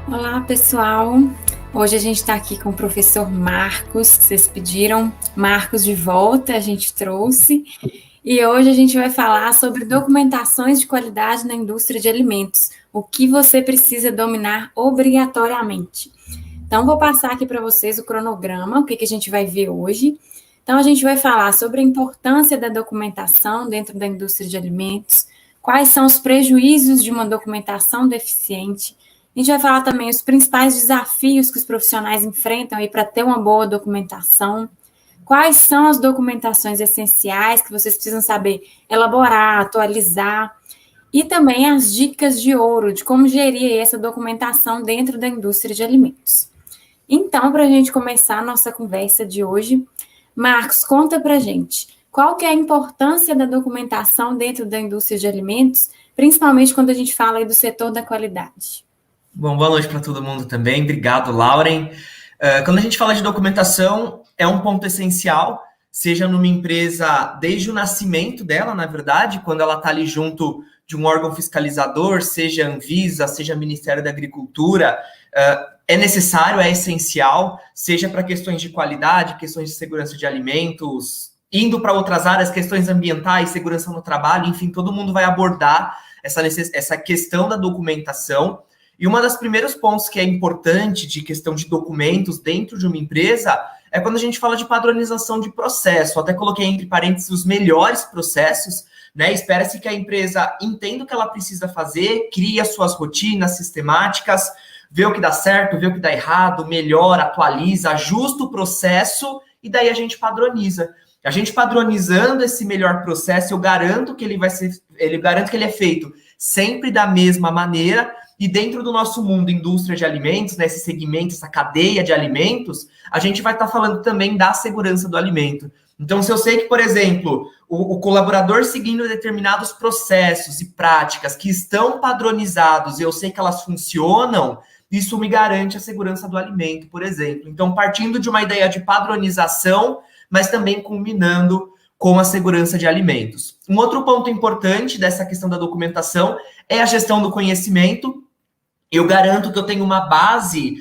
Olá, pessoal. Hoje a gente está aqui com o professor Marcos, que vocês pediram. Marcos de volta, a gente trouxe. E hoje a gente vai falar sobre documentações de qualidade na indústria de alimentos. O que você precisa dominar obrigatoriamente. Então, vou passar aqui para vocês o cronograma, o que a gente vai ver hoje. Então, a gente vai falar sobre a importância da documentação dentro da indústria de alimentos, quais são os prejuízos de uma documentação deficiente. A gente vai falar também os principais desafios que os profissionais enfrentam para ter uma boa documentação, quais são as documentações essenciais que vocês precisam saber elaborar, atualizar, e também as dicas de ouro de como gerir essa documentação dentro da indústria de alimentos. Então, para a gente começar a nossa conversa de hoje, Marcos, conta para a gente qual que é a importância da documentação dentro da indústria de alimentos, principalmente quando a gente fala aí do setor da qualidade. Bom, boa noite para todo mundo também. Obrigado, Lauren. Quando a gente fala de documentação, é um ponto essencial, seja numa empresa desde o nascimento dela, na verdade, quando ela está ali junto de um órgão fiscalizador, seja Anvisa, seja Ministério da Agricultura, é necessário, é essencial, seja para questões de qualidade, questões de segurança de alimentos, indo para outras áreas, questões ambientais, segurança no trabalho, enfim, todo mundo vai abordar essa questão da documentação. E um dos primeiros pontos que é importante de questão de documentos dentro de uma empresa é quando a gente fala de padronização de processo. Eu até coloquei entre parênteses os melhores processos, né? Espera-se que a empresa entenda o que ela precisa fazer, crie as suas rotinas sistemáticas, vê o que dá certo, vê o que dá errado, melhora, atualiza, ajusta o processo e daí a gente padroniza. A gente padronizando esse melhor processo, eu garanto que ele é feito sempre da mesma maneira. E dentro do nosso mundo, indústria de alimentos, né, esse segmento, essa cadeia de alimentos, a gente vai estar falando também da segurança do alimento. Então, se eu sei que, por exemplo, o colaborador seguindo determinados processos e práticas que estão padronizados, e eu sei que elas funcionam, isso me garante a segurança do alimento, por exemplo. Então, partindo de uma ideia de padronização, mas também culminando com a segurança de alimentos. Um outro ponto importante dessa questão da documentação é a gestão do conhecimento. Eu garanto que eu tenho uma base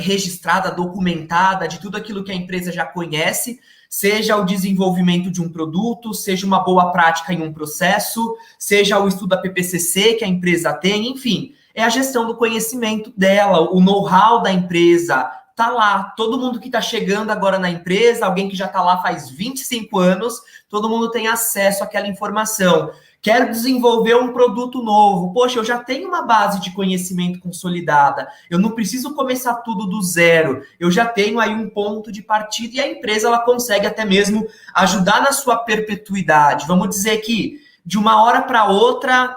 registrada, documentada de tudo aquilo que a empresa já conhece, seja o desenvolvimento de um produto, seja uma boa prática em um processo, seja o estudo da PPCC que a empresa tem, enfim, é a gestão do conhecimento dela, o know-how da empresa, tá lá. Todo mundo que está chegando agora na empresa, alguém que já está lá faz 25 anos, todo mundo tem acesso àquela informação. Quero desenvolver um produto novo. Poxa, eu já tenho uma base de conhecimento consolidada. Eu não preciso começar tudo do zero. Eu já tenho aí um ponto de partida e a empresa ela consegue até mesmo ajudar na sua perpetuidade. Vamos dizer que de uma hora para outra,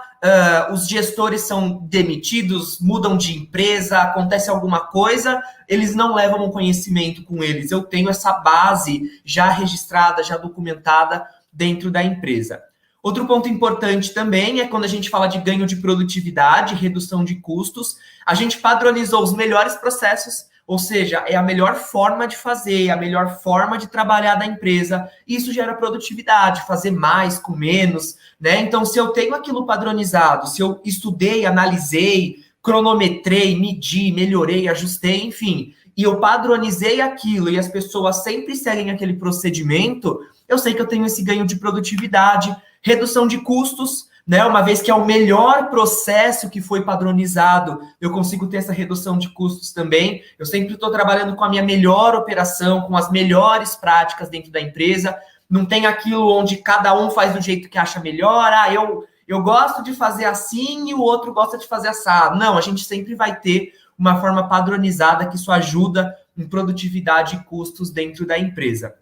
os gestores são demitidos, mudam de empresa, acontece alguma coisa, eles não levam um conhecimento com eles. Eu tenho essa base já registrada, já documentada dentro da empresa. Outro ponto importante também é quando a gente fala de ganho de produtividade, redução de custos, a gente padronizou os melhores processos, ou seja, é a melhor forma de fazer, a melhor forma de trabalhar da empresa. Isso gera produtividade, fazer mais com menos, né? Então, se eu tenho aquilo padronizado, se eu estudei, analisei, cronometrei, medi, melhorei, ajustei, enfim, e eu padronizei aquilo e as pessoas sempre seguem aquele procedimento, eu sei que eu tenho esse ganho de produtividade, redução de custos, né? Uma vez que é o melhor processo que foi padronizado, eu consigo ter essa redução de custos também. Eu sempre estou trabalhando com a minha melhor operação, com as melhores práticas dentro da empresa. Não tem aquilo onde cada um faz do jeito que acha melhor. Eu gosto de fazer assim e o outro gosta de fazer assado. Não, a gente sempre vai ter uma forma padronizada que isso ajuda em produtividade e custos dentro da empresa.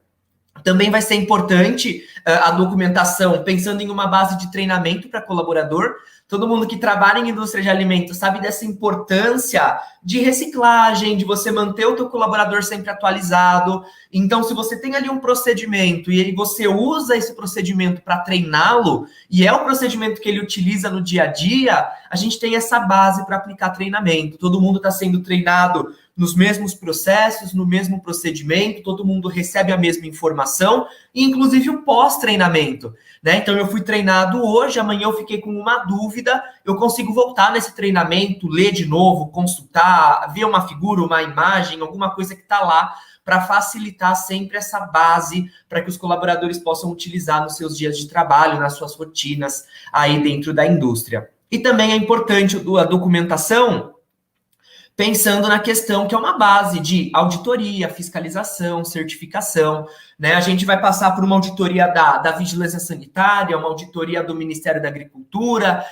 Também vai ser importante a documentação, pensando em uma base de treinamento para colaborador. Todo mundo que trabalha em indústria de alimentos sabe dessa importância de reciclagem, de você manter o teu colaborador sempre atualizado. Então, se você tem ali um procedimento e você usa esse procedimento para treiná-lo, e é o procedimento que ele utiliza no dia a dia, a gente tem essa base para aplicar treinamento. Todo mundo está sendo treinado nos mesmos processos, no mesmo procedimento, todo mundo recebe a mesma informação, e inclusive o pós-treinamento, né? Então, eu fui treinado hoje, amanhã eu fiquei com uma dúvida, dúvida, eu consigo voltar nesse treinamento, ler de novo, consultar, ver uma figura, uma imagem, alguma coisa que está lá, para facilitar sempre essa base para que os colaboradores possam utilizar nos seus dias de trabalho, nas suas rotinas aí dentro da indústria. E também é importante a documentação, pensando na questão que é uma base de auditoria, fiscalização, certificação, né? A gente vai passar por uma auditoria da Vigilância Sanitária, uma auditoria do Ministério da Agricultura,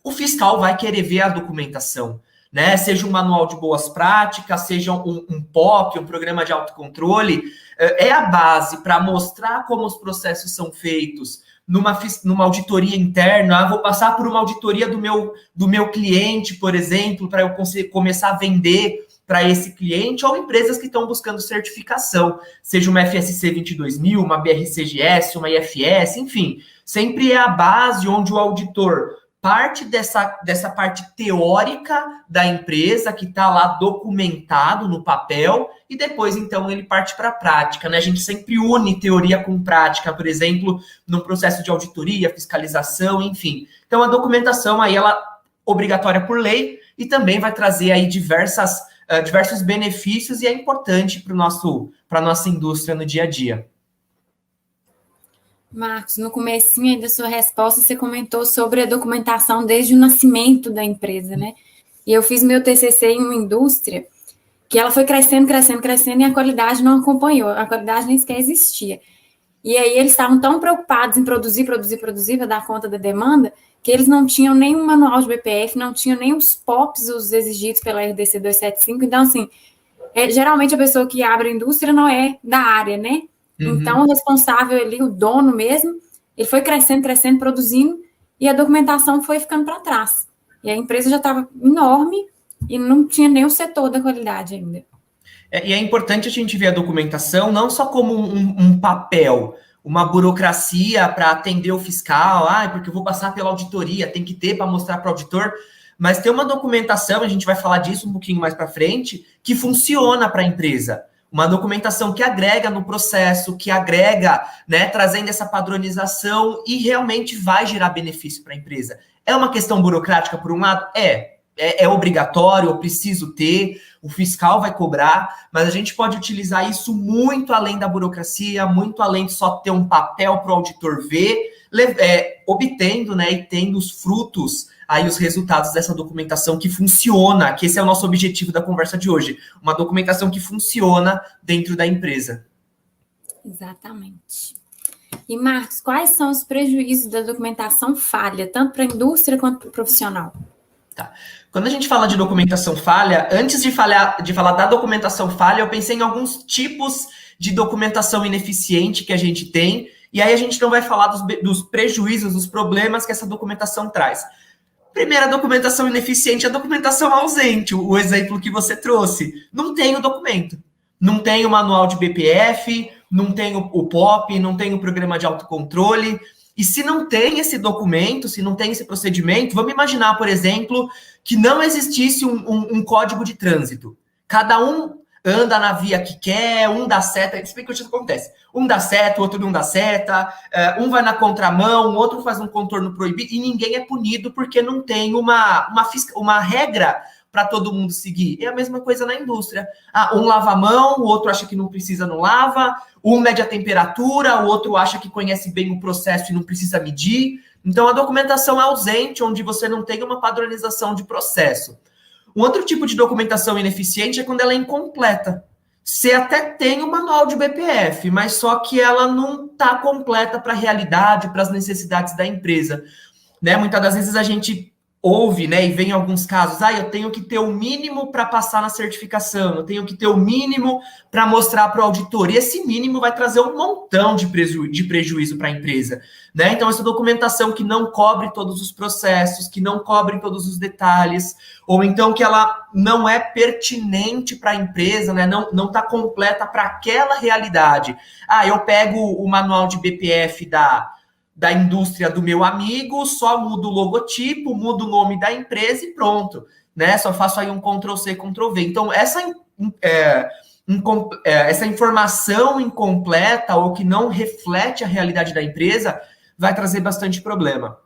o fiscal vai querer ver a documentação, né? Seja um manual de boas práticas, seja um POP, um programa de autocontrole, é a base para mostrar como os processos são feitos, numa auditoria interna, vou passar por uma auditoria do meu cliente, por exemplo, para eu começar a vender para esse cliente, ou empresas que estão buscando certificação, seja uma FSC 22000, uma BRCGS, uma IFS, enfim, sempre é a base onde o auditor parte dessa parte teórica da empresa, que está lá documentado no papel, e depois, então, ele parte para a prática, né? A gente sempre une teoria com prática, por exemplo, no processo de auditoria, fiscalização, enfim. Então, a documentação aí, ela é obrigatória por lei, e também vai trazer aí diversos benefícios, e é importante para a nossa indústria no dia a dia. Marcos, no comecinho aí da sua resposta, você comentou sobre a documentação desde o nascimento da empresa, né? E eu fiz meu TCC em uma indústria que ela foi crescendo, e a qualidade não acompanhou, a qualidade nem sequer existia. E aí eles estavam tão preocupados em produzir para dar conta da demanda, que eles não tinham nenhum manual de BPF, não tinham nem os POPs, os exigidos pela RDC 275. Então, assim, geralmente a pessoa que abre a indústria não é da área, né? Então, o responsável ali, o dono mesmo, ele foi crescendo, produzindo, e a documentação foi ficando para trás. E a empresa já estava enorme e não tinha nem o setor da qualidade ainda. E é importante a gente ver a documentação não só como um papel, uma burocracia para atender o fiscal, porque eu vou passar pela auditoria, tem que ter para mostrar para o auditor, mas ter uma documentação, a gente vai falar disso um pouquinho mais para frente, que funciona para a empresa. Uma documentação que agrega no processo, que agrega, né, trazendo essa padronização e realmente vai gerar benefício para a empresa. É uma questão burocrática, por um lado? É obrigatório, eu preciso ter, o fiscal vai cobrar, mas a gente pode utilizar isso muito além da burocracia, muito além de só ter um papel para o auditor ver, obtendo, né, e tendo os frutos, aí os resultados dessa documentação que funciona, que esse é o nosso objetivo da conversa de hoje, uma documentação que funciona dentro da empresa. Exatamente. E, Marcos, quais são os prejuízos da documentação falha, tanto para a indústria quanto para o profissional? Tá. Quando a gente fala de documentação falha, antes de falar da documentação falha, eu pensei em alguns tipos de documentação ineficiente que a gente tem, e aí a gente não vai falar dos prejuízos, dos problemas que essa documentação traz. Primeira documentação ineficiente é a documentação ausente, o exemplo que você trouxe. Não tem o documento, não tem o manual de BPF, não tem o POP, não tem o programa de autocontrole. E se não tem esse documento, se não tem esse procedimento, vamos imaginar, por exemplo, que não existisse um código de trânsito. Cada um anda na via que quer, um dá seta, explica o que acontece. Um dá seta, o outro não dá seta, um vai na contramão, o outro faz um contorno proibido, e ninguém é punido porque não tem uma regra para todo mundo seguir. É a mesma coisa na indústria. Um lava a mão, o outro acha que não precisa, não lava, um mede a temperatura, o outro acha que conhece bem o processo e não precisa medir. Então, a documentação é ausente, onde você não tem uma padronização de processo. Um outro tipo de documentação ineficiente é quando ela é incompleta. Você até tem o manual de BPF, mas só que ela não está completa para a realidade, para as necessidades da empresa. Né? Muitas das vezes a gente ouve, né, e vem em alguns casos, eu tenho que ter o mínimo para passar na certificação, eu tenho que ter o mínimo para mostrar para o auditor, e esse mínimo vai trazer um montão de prejuízo para a empresa, né? Então, essa documentação que não cobre todos os processos, que não cobre todos os detalhes, ou então que ela não é pertinente para a empresa, né? Não está completa para aquela realidade. Eu pego o manual de BPF da indústria do meu amigo, só mudo o logotipo, mudo o nome da empresa e pronto, né? Só faço aí um Ctrl+C, Ctrl+V. Então, essa informação incompleta ou que não reflete a realidade da empresa vai trazer bastante problema.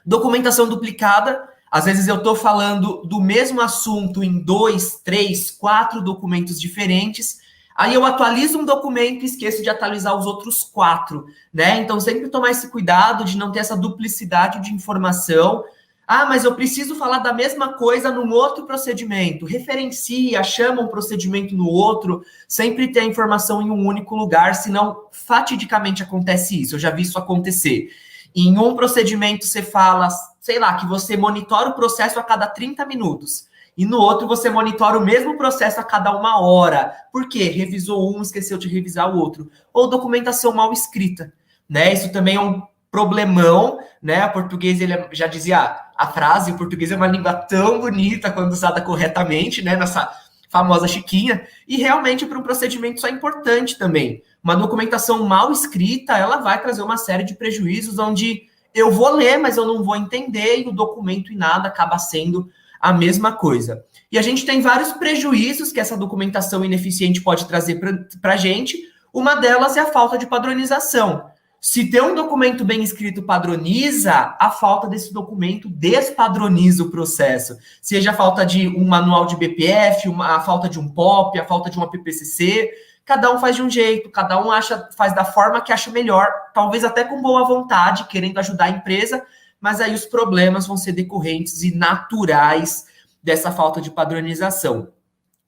Documentação duplicada, às vezes eu estou falando do mesmo assunto em 2, 3, 4 documentos diferentes, aí eu atualizo um documento e esqueço de atualizar os outros 4, né? Então, sempre tomar esse cuidado de não ter essa duplicidade de informação. Ah, mas eu preciso falar da mesma coisa num outro procedimento. Referencia, chama um procedimento no outro, sempre ter a informação em um único lugar, senão fatidicamente acontece isso. Eu já vi isso acontecer. Em um procedimento você fala, sei lá, que você monitora o processo a cada 30 minutos. E no outro você monitora o mesmo processo a cada 1 hora. Por quê? Revisou um, esqueceu de revisar o outro. Ou documentação mal escrita, né? Isso também é um problemão, né? O português, ele já dizia a frase, o português é uma língua tão bonita quando usada corretamente, né? Nessa famosa chiquinha. E realmente para um procedimento isso é importante também. Uma documentação mal escrita, ela vai trazer uma série de prejuízos onde eu vou ler, mas eu não vou entender e o documento e nada acaba sendo a mesma coisa. E a gente tem vários prejuízos que essa documentação ineficiente pode trazer para a gente. Uma delas é a falta de padronização. Se ter um documento bem escrito padroniza, a falta desse documento despadroniza o processo. Seja a falta de um manual de BPF, a falta de um POP, a falta de uma PPCC, cada um faz de um jeito, cada um faz da forma que acha melhor, talvez até com boa vontade, querendo ajudar a empresa, mas aí os problemas vão ser decorrentes e naturais dessa falta de padronização.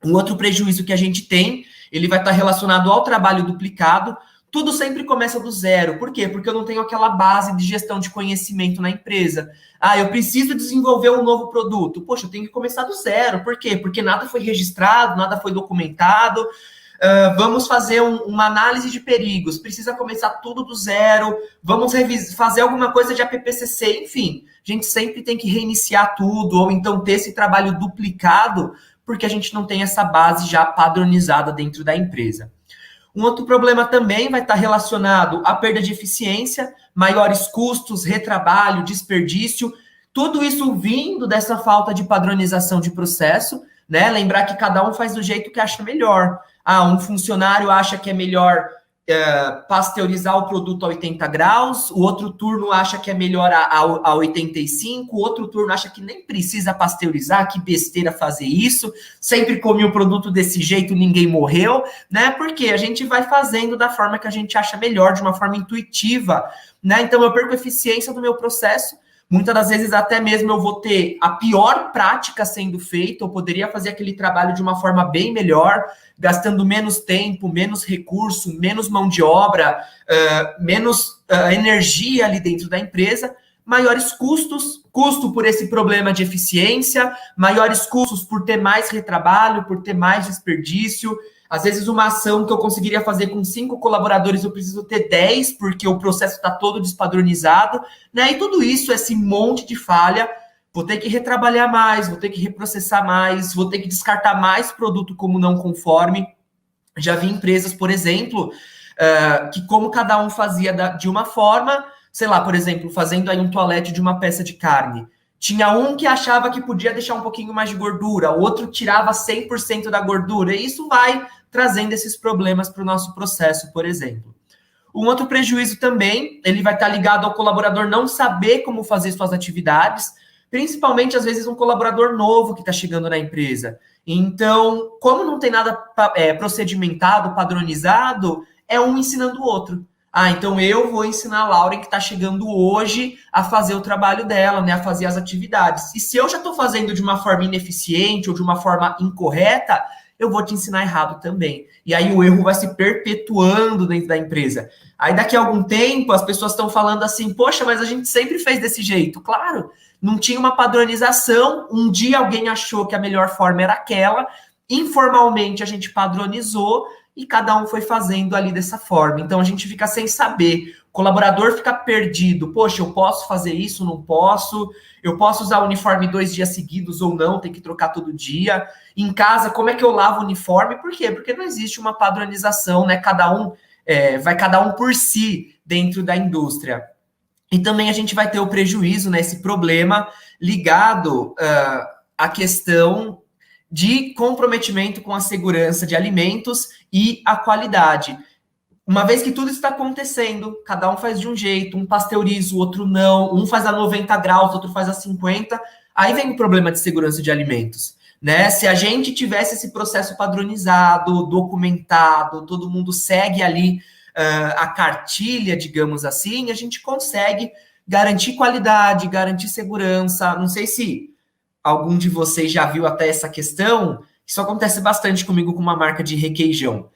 Um outro prejuízo que a gente tem, ele vai estar relacionado ao trabalho duplicado. Tudo sempre começa do zero. Por quê? Porque eu não tenho aquela base de gestão de conhecimento na empresa. Ah, eu preciso desenvolver um novo produto. Poxa, eu tenho que começar do zero. Por quê? Porque nada foi registrado, nada foi documentado. Vamos fazer uma análise de perigos. Precisa começar tudo do zero. Vamos fazer alguma coisa de APPCC. Enfim, a gente sempre tem que reiniciar tudo ou então ter esse trabalho duplicado porque a gente não tem essa base já padronizada dentro da empresa. Um outro problema também vai estar relacionado à perda de eficiência, maiores custos, retrabalho, desperdício, tudo isso vindo dessa falta de padronização de processo, né? Lembrar que cada um faz do jeito que acha melhor. Ah, um funcionário acha que é melhor pasteurizar o produto a 80 graus, o outro turno acha que é melhor a 85, o outro turno acha que nem precisa pasteurizar, que besteira fazer isso, sempre comi o produto desse jeito, ninguém morreu, né? Porque a gente vai fazendo da forma que a gente acha melhor, de uma forma intuitiva, né? Então eu perco a eficiência do meu processo, muitas das vezes até mesmo eu vou ter a pior prática sendo feita, eu poderia fazer aquele trabalho de uma forma bem melhor, gastando menos tempo, menos recurso, menos mão de obra, menos energia ali dentro da empresa, maiores custos, custo por esse problema de eficiência, maiores custos por ter mais retrabalho, por ter mais desperdício. Às vezes uma ação que eu conseguiria fazer com 5 colaboradores, eu preciso ter 10, porque o processo está todo despadronizado, né? E tudo isso, esse monte de falha, vou ter que retrabalhar mais, vou ter que reprocessar mais, vou ter que descartar mais produto como não conforme. Já vi empresas, por exemplo, que como cada um fazia de uma forma, sei lá, por exemplo, fazendo aí um toalete de uma peça de carne. Tinha um que achava que podia deixar um pouquinho mais de gordura, o outro tirava 100% da gordura, e isso vai trazendo esses problemas para o nosso processo, por exemplo. Um outro prejuízo também, ele vai estar ligado ao colaborador não saber como fazer suas atividades, principalmente, às vezes, um colaborador novo que está chegando na empresa. Então, como não tem nada procedimentado, padronizado, é um ensinando o outro. Ah, então eu vou ensinar a Lauren que está chegando hoje a fazer o trabalho dela, né, a fazer as atividades. E se eu já estou fazendo de uma forma ineficiente ou de uma forma incorreta, eu vou te ensinar errado também. E aí o erro vai se perpetuando dentro da empresa. Aí daqui a algum tempo as pessoas estão falando assim, poxa, mas a gente sempre fez desse jeito. Claro, não tinha uma padronização, um dia alguém achou que a melhor forma era aquela, informalmente a gente padronizou e cada um foi fazendo ali dessa forma. Então a gente fica sem saber, o colaborador fica perdido, poxa, eu posso fazer isso, não posso, eu posso usar o uniforme 2 dias seguidos ou não, tem que trocar todo dia. Em casa, como é que eu lavo o uniforme? Por quê? Porque não existe uma padronização, né? Vai cada um por si dentro da indústria. E também a gente vai ter o prejuízo, né, esse problema ligado à questão de comprometimento com a segurança de alimentos e a qualidade. Uma vez que tudo está acontecendo, cada um faz de um jeito, um pasteuriza, o outro não, um faz a 90 graus, o outro faz a 50, aí vem o problema de segurança de alimentos. Né? Se a gente tivesse esse processo padronizado, documentado, todo mundo segue ali a cartilha, digamos assim, a gente consegue garantir qualidade, garantir segurança. Não sei se algum de vocês já viu até essa questão. Isso acontece bastante comigo com uma marca de requeijão.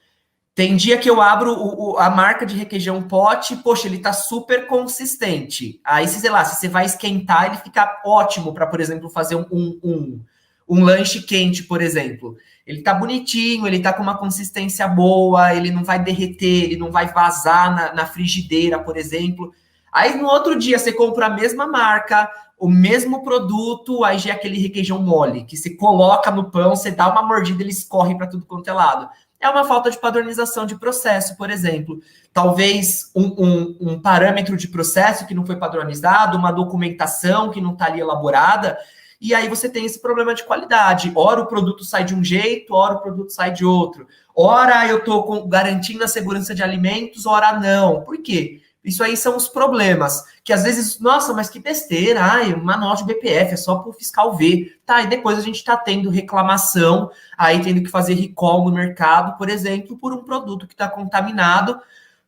Tem dia que eu abro a marca de requeijão pote, poxa, ele tá super consistente. Aí, sei lá, se você vai esquentar, ele fica ótimo para, por exemplo, fazer um lanche quente, por exemplo. Ele tá bonitinho, ele tá com uma consistência boa, ele não vai derreter, ele não vai vazar na frigideira, por exemplo. Aí, no outro dia, você compra a mesma marca, o mesmo produto, aí já é aquele requeijão mole, que você coloca no pão, você dá uma mordida, ele escorre para tudo quanto é lado. É uma falta de padronização de processo, por exemplo. Talvez um parâmetro de processo que não foi padronizado, uma documentação que não está ali elaborada, e aí você tem esse problema de qualidade. Ora o produto sai de um jeito, ora o produto sai de outro. Ora eu estou garantindo a segurança de alimentos, ora não. Por quê? Isso aí são os problemas, que às vezes, nossa, mas que besteira, uma nota de BPF, é só para o fiscal ver. Tá, e depois a gente está tendo reclamação, aí tendo que fazer recall no mercado, por exemplo, por um produto que está contaminado,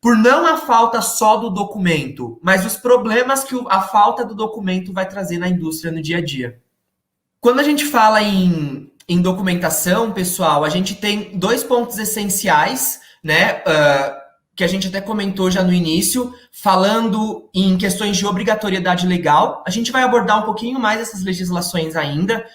por não a falta só do documento, mas os problemas que a falta do documento vai trazer na indústria no dia a dia. Quando a gente fala em documentação, pessoal, a gente tem 2 pontos essenciais, né? Que a gente até comentou já no início, falando em questões de obrigatoriedade legal. A gente vai abordar um pouquinho mais essas legislações ainda,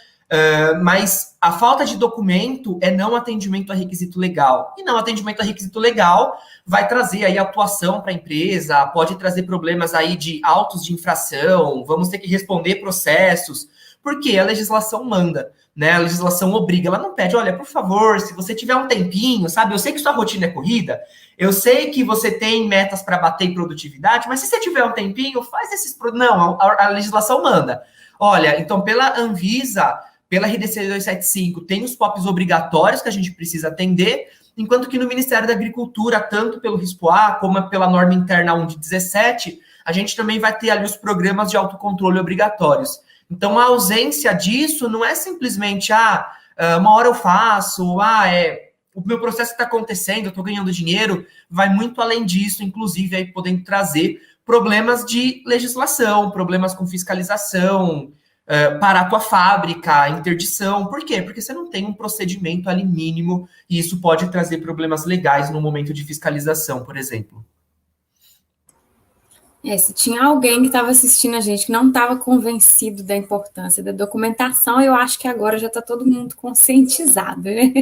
mas a falta de documento é não atendimento a requisito legal. E não atendimento a requisito legal vai trazer aí atuação para a empresa, pode trazer problemas aí de autos de infração, vamos ter que responder processos, porque a legislação manda. Né, a legislação obriga, ela não pede, olha, por favor, se você tiver um tempinho, sabe, eu sei que sua rotina é corrida, eu sei que você tem metas para bater em produtividade, mas se você tiver um tempinho, faz esses... Não, a legislação manda. Olha, então pela Anvisa, pela RDC 275, tem os POPs obrigatórios que a gente precisa atender, enquanto que no Ministério da Agricultura, tanto pelo RISPOA, como pela norma interna 1 de 17, a gente também vai ter ali os programas de autocontrole obrigatórios. Então, a ausência disso não é simplesmente, uma hora eu faço, o meu processo está acontecendo, eu estou ganhando dinheiro, vai muito além disso, inclusive aí podendo trazer problemas de legislação, problemas com fiscalização, parar a tua fábrica, interdição. Por quê? Porque você não tem um procedimento ali mínimo e isso pode trazer problemas legais no momento de fiscalização, por exemplo. Se tinha alguém que estava assistindo a gente que não estava convencido da importância da documentação, eu acho que agora já está todo mundo conscientizado, né?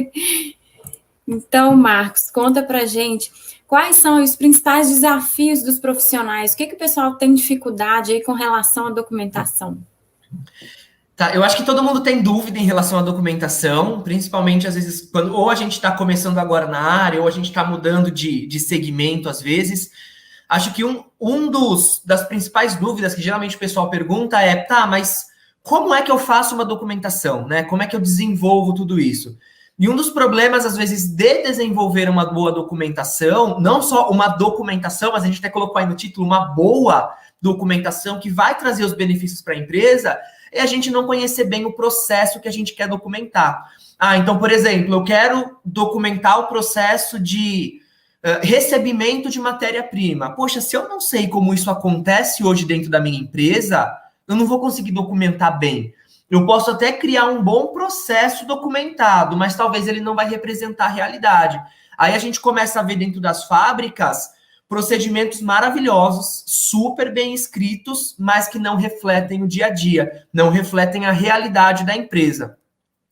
Então, Marcos, conta pra gente quais são os principais desafios dos profissionais, o que o pessoal tem dificuldade aí com relação à documentação? Tá, eu acho que todo mundo tem dúvida em relação à documentação, principalmente às vezes quando ou a gente está começando agora na área, ou a gente está mudando de segmento às vezes. Acho que das principais dúvidas que geralmente o pessoal pergunta é, mas como é que eu faço uma documentação, né? Como é que eu desenvolvo tudo isso? E um dos problemas, às vezes, de desenvolver uma boa documentação, não só uma documentação, mas a gente até colocou aí no título, uma boa documentação que vai trazer os benefícios para a empresa, é a gente não conhecer bem o processo que a gente quer documentar. Então, por exemplo, eu quero documentar o processo de recebimento de matéria-prima. Poxa, se eu não sei como isso acontece hoje dentro da minha empresa, eu não vou conseguir documentar bem. Eu posso até criar um bom processo documentado, mas talvez ele não vai representar a realidade. Aí a gente começa a ver dentro das fábricas procedimentos maravilhosos, super bem escritos, mas que não refletem o dia a dia, não refletem a realidade da empresa.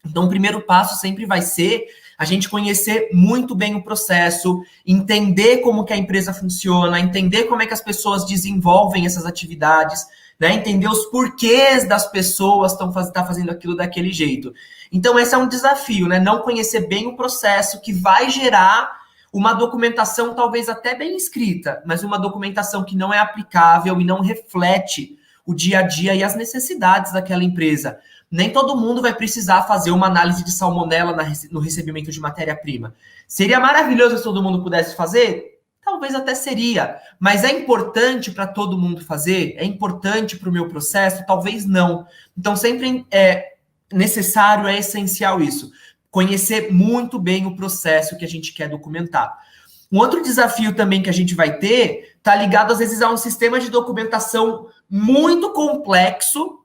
Então, o primeiro passo sempre vai ser a gente conhecer muito bem o processo, entender como que a empresa funciona, entender como é que as pessoas desenvolvem essas atividades, né? Entender os porquês das pessoas tá fazendo aquilo daquele jeito. Então, esse é um desafio, né? Não conhecer bem o processo que vai gerar uma documentação talvez até bem escrita, mas uma documentação que não é aplicável e não reflete o dia a dia e as necessidades daquela empresa. Nem todo mundo vai precisar fazer uma análise de salmonela no recebimento de matéria-prima. Seria maravilhoso se todo mundo pudesse fazer? Talvez até seria, mas é importante para todo mundo fazer? É importante para o meu processo? Talvez não. Então, sempre é necessário, é essencial isso. Conhecer muito bem o processo que a gente quer documentar. Um outro desafio também que a gente vai ter está ligado, às vezes, a um sistema de documentação muito complexo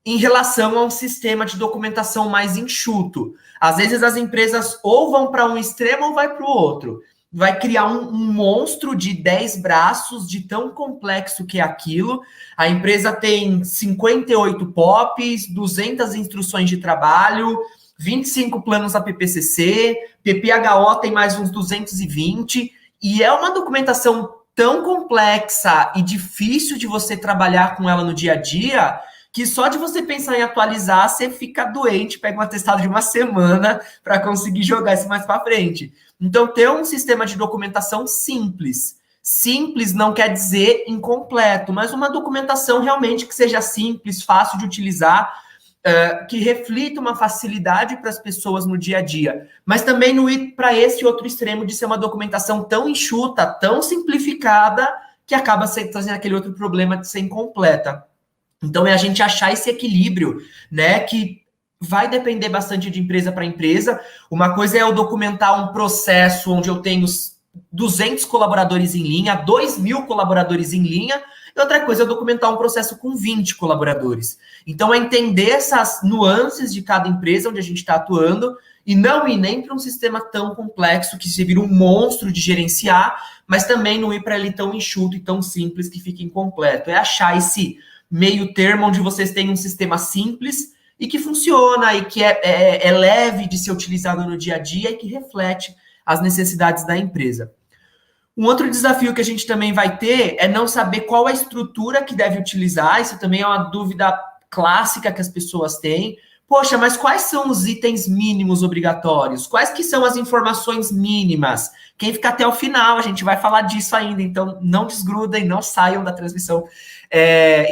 em relação a um sistema de documentação mais enxuto. Às vezes, as empresas ou vão para um extremo ou vai para o outro. Vai criar um monstro de 10 braços, de tão complexo que é aquilo. A empresa tem 58 POPs, 200 instruções de trabalho, 25 planos APPCC, PPHO tem mais uns 220, e é uma documentação tão complexa e difícil de você trabalhar com ela no dia a dia, que só de você pensar em atualizar, você fica doente, pega um atestado de uma semana para conseguir jogar isso mais para frente. Então, ter um sistema de documentação simples. Simples não quer dizer incompleto, mas uma documentação realmente que seja simples, fácil de utilizar, que reflita uma facilidade para as pessoas no dia a dia. Mas também não ir para esse outro extremo de ser uma documentação tão enxuta, tão simplificada, que acaba trazendo aquele outro problema de ser incompleta. Então, é a gente achar esse equilíbrio, né, que vai depender bastante de empresa para empresa. Uma coisa é eu documentar um processo onde eu tenho 200 colaboradores em linha, 2.000 colaboradores em linha, e outra coisa é eu documentar um processo com 20 colaboradores. Então, é entender essas nuances de cada empresa onde a gente está atuando e não ir nem para um sistema tão complexo que se vira um monstro de gerenciar, mas também não ir para ele tão enxuto e tão simples que fica incompleto. É achar esse meio termo onde vocês têm um sistema simples e que funciona e que é leve de ser utilizado no dia a dia e que reflete as necessidades da empresa. Um outro desafio que a gente também vai ter é não saber qual a estrutura que deve utilizar. Isso também é uma dúvida clássica que as pessoas têm. Poxa, mas quais são os itens mínimos obrigatórios? Quais que são as informações mínimas? Quem fica até o final, a gente vai falar disso ainda, então não desgrudem, não saiam da transmissão.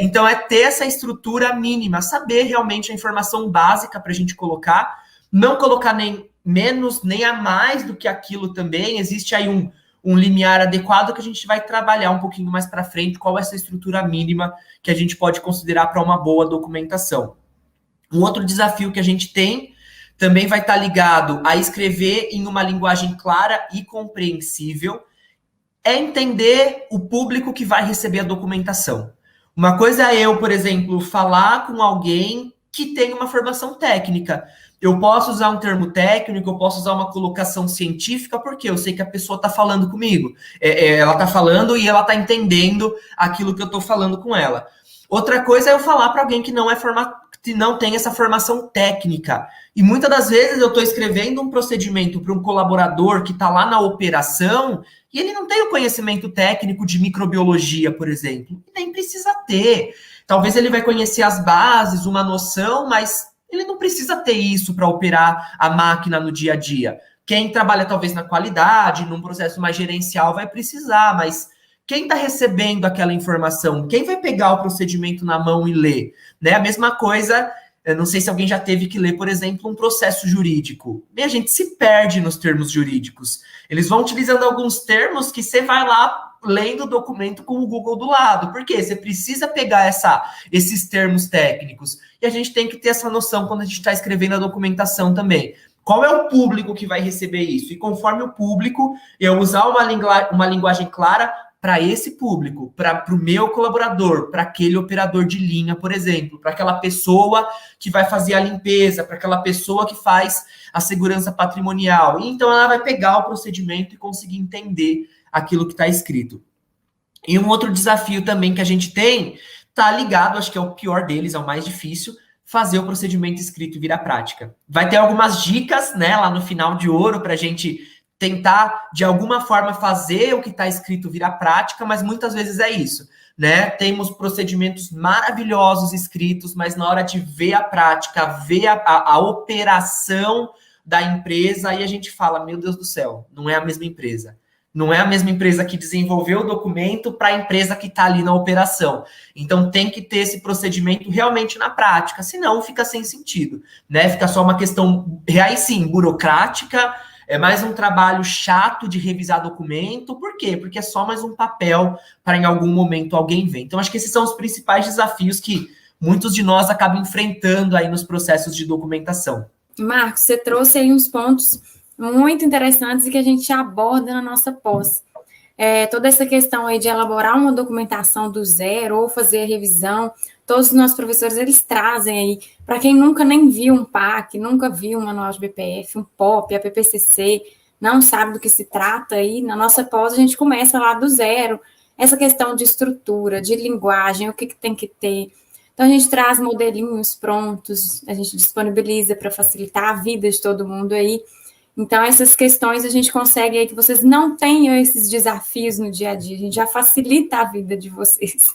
Então, é ter essa estrutura mínima, saber realmente a informação básica para a gente colocar, não colocar nem menos, nem a mais do que aquilo também. Existe aí um limiar adequado que a gente vai trabalhar um pouquinho mais para frente, qual é essa estrutura mínima que a gente pode considerar para uma boa documentação. Um outro desafio que a gente tem também vai estar ligado a escrever em uma linguagem clara e compreensível, é entender o público que vai receber a documentação. Uma coisa é eu, por exemplo, falar com alguém que tem uma formação técnica. Eu posso usar um termo técnico, eu posso usar uma colocação científica, porque eu sei que a pessoa está falando comigo. Ela está falando e ela está entendendo aquilo que eu estou falando com ela. Outra coisa é eu falar para alguém que não tem essa formação técnica. E muitas das vezes eu estou escrevendo um procedimento para um colaborador que está lá na operação e ele não tem o conhecimento técnico de microbiologia, por exemplo. E nem precisa ter. Talvez ele vai conhecer as bases, uma noção, mas ele não precisa ter isso para operar a máquina no dia a dia. Quem trabalha talvez na qualidade, num processo mais gerencial, vai precisar, mas quem está recebendo aquela informação? Quem vai pegar o procedimento na mão e ler? Né? A mesma coisa, eu não sei se alguém já teve que ler, por exemplo, um processo jurídico. E a gente se perde nos termos jurídicos. Eles vão utilizando alguns termos que você vai lá lendo o documento com o Google do lado. Por quê? Você precisa pegar esses termos técnicos. E a gente tem que ter essa noção quando a gente está escrevendo a documentação também. Qual é o público que vai receber isso? E conforme o público, eu usar uma linguagem clara para esse público, para o meu colaborador, para aquele operador de linha, por exemplo, para aquela pessoa que vai fazer a limpeza, para aquela pessoa que faz a segurança patrimonial. E então ela vai pegar o procedimento e conseguir entender aquilo que está escrito. E um outro desafio também que a gente tem está ligado, acho que é o pior deles, é o mais difícil, fazer o procedimento escrito e virar prática. Vai ter algumas dicas, né, lá no final de ouro para a gente tentar, de alguma forma, fazer o que está escrito virar prática, mas muitas vezes é isso, né? Temos procedimentos maravilhosos escritos, mas na hora de ver a prática, ver a operação da empresa, aí a gente fala, meu Deus do céu, não é a mesma empresa. Não é a mesma empresa que desenvolveu o documento para a empresa que está ali na operação. Então, tem que ter esse procedimento realmente na prática, senão fica sem sentido, né? Fica só uma questão, aí sim, burocrática, É mais um trabalho chato de revisar documento. Por quê? Porque é só mais um papel para em algum momento alguém ver. Então, acho que esses são os principais desafios que muitos de nós acabam enfrentando aí nos processos de documentação. Marcos, você trouxe aí uns pontos muito interessantes e que a gente aborda na nossa pós. Toda essa questão aí de elaborar uma documentação do zero ou fazer a revisão, todos os nossos professores, eles trazem aí, para quem nunca nem viu um PAC, nunca viu um manual de BPF, um POP, a PPCC, não sabe do que se trata aí, na nossa pós a gente começa lá do zero, essa questão de estrutura, de linguagem, o que tem que ter. Então, a gente traz modelinhos prontos, a gente disponibiliza para facilitar a vida de todo mundo aí. Então, essas questões a gente consegue aí que vocês não tenham esses desafios no dia a dia, a gente já facilita a vida de vocês.